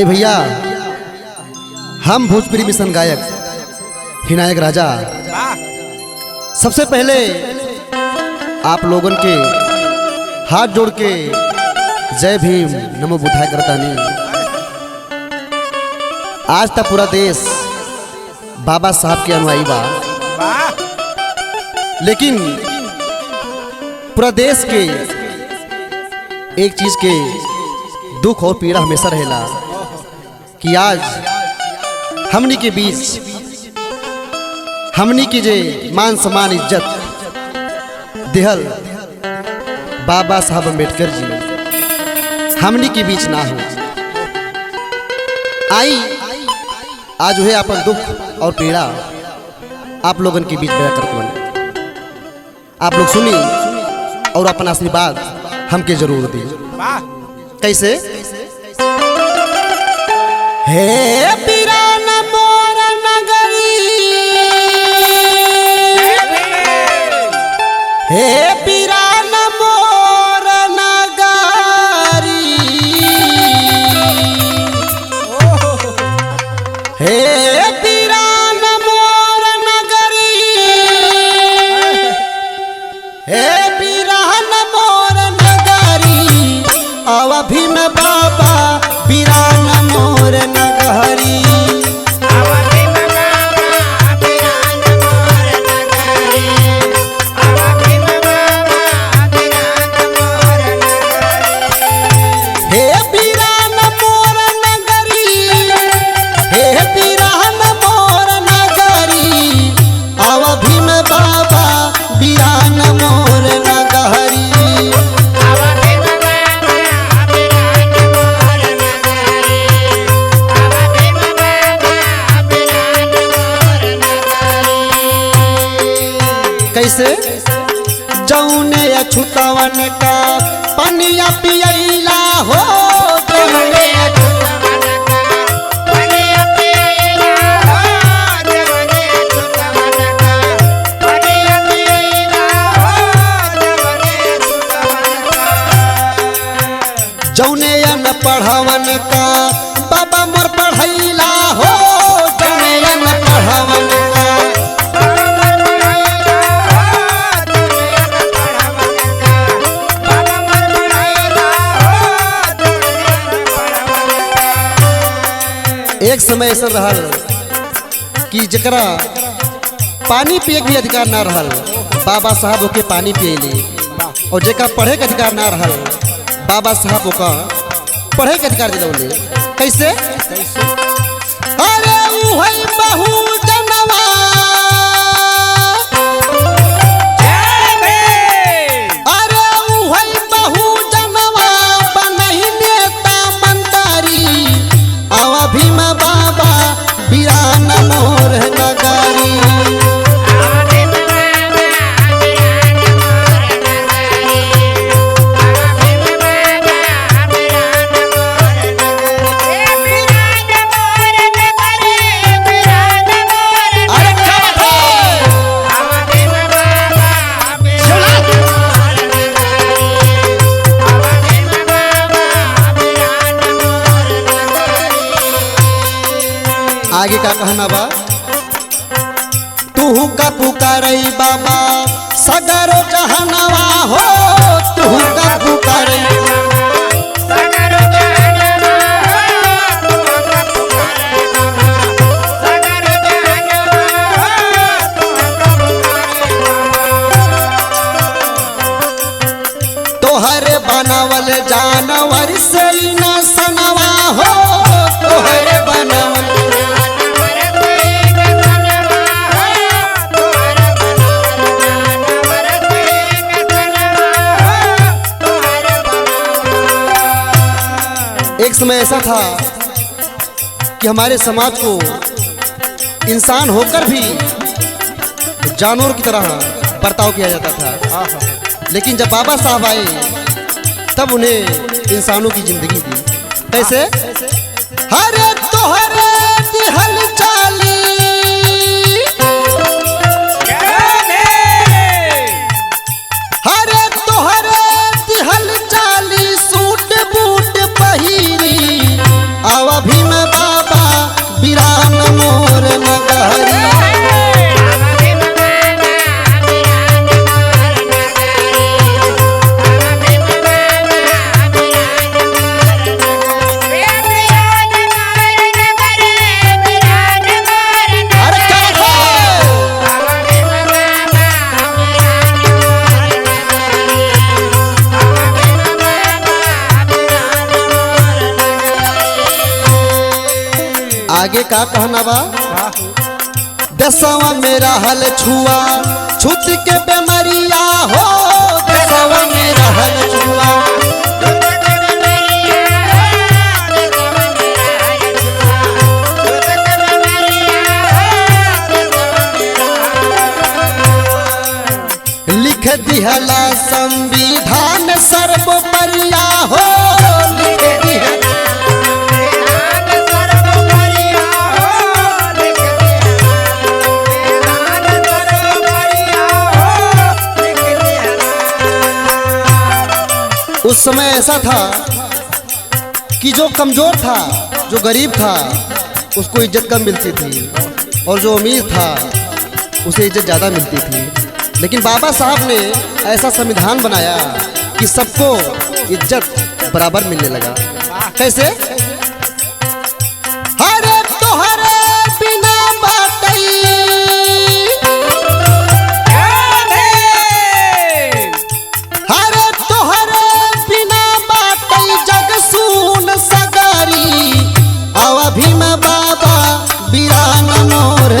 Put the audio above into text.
आई भैया, हम भोजपुरी मिशन गायक हिनायक राजा सबसे पहले आप लोगन के हाथ जोड़ के जय भीम नमो बुद्धाय करतानी। आज तक पूरा देश बाबा साहब के अनुयायी बा, लेकिन पूरा देश के एक चीज के दुख और पीड़ा हमेशा रहेला कि आज हमनी के बीच हमनी की जे मान सम्मान इज्जत देहल बाबा साहब अम्बेडकर जी हमनी के बीच ना हो। आई आज हुए अपन दुख और पीड़ा आप लोगन के बीच बयां करत बने। आप लोग सुनी और अपना आशीर्वाद हमके जरूर दी। कैसे? हे पीरान मोर नगरी, हे पीरान मोर नगरी, हे पीरान मोर नगरी, हे पीरान मोर नगरी, आवा भीम बाबा पीरान मोर नगरी। कैसे? जौने अछूतवन का पनिया पियला हो, जौने अछूतवन का पनिया पियला हो, जौने अछूतवन का पनिया पियला हो, जौने अन पढ़वन का बाबा मोर पढ़ैला हो, जौने अन पढ़वन का एक समय ऐसा रहल कि जकरा पानी पिए के भी अधिकार ना रहल, बाबा साहब ओके पानी पियली, और जकरा पढ़े के अधिकार ना रहल, बाबा साहब ओका पढ़े के अधिकार दिलौले। कैसे? अरे उहई बहु जनवा, अरे उहई बहु जनवा बनहि नेता मंत्री, आवा भीम बाबा पीरान मोर नगरी। आगे का कहना बा? तू का पुकारई बाबा सगरो जहनवा हो, तू का पुकारई सगरो जहनवा हो, तू का पुकारई बाबा सगरो जहनवा हो, तू का पुकारई बाबा। तोहर बनावल जानवर से न सनवा हो, तोहर बनावल एक समय ऐसा था कि हमारे समाज को इंसान होकर भी जानवर की तरह बर्ताव किया जाता था, लेकिन जब बाबा साहब आए तब उन्हें इंसानों की जिंदगी दी। कैसे? हरे तोहरे दिहल चाली, हरे तोहरे दिहल चाली, सूट बूट पहिरी, आवा भी आगे का कहना बा, दसवा में रहल छुआ छुत के बेमरिया हो, दसवा में रहल छुआ लिख दिहला संविधान सर्वोपरिया हो, लिख दिहला उस समय ऐसा था कि जो कमजोर था, जो गरीब था, उसको इज्जत कम मिलती थी और जो अमीर था उसे इज्जत ज़्यादा मिलती थी। लेकिन बाबा साहब ने ऐसा संविधान बनाया कि सबको इज्जत बराबर मिलने लगा। कैसे? हरे तोहरे बिना बातई, हरे तोहरे बिना बातई जग सुन सगारी, आवा भीम बाबा बिरान मोर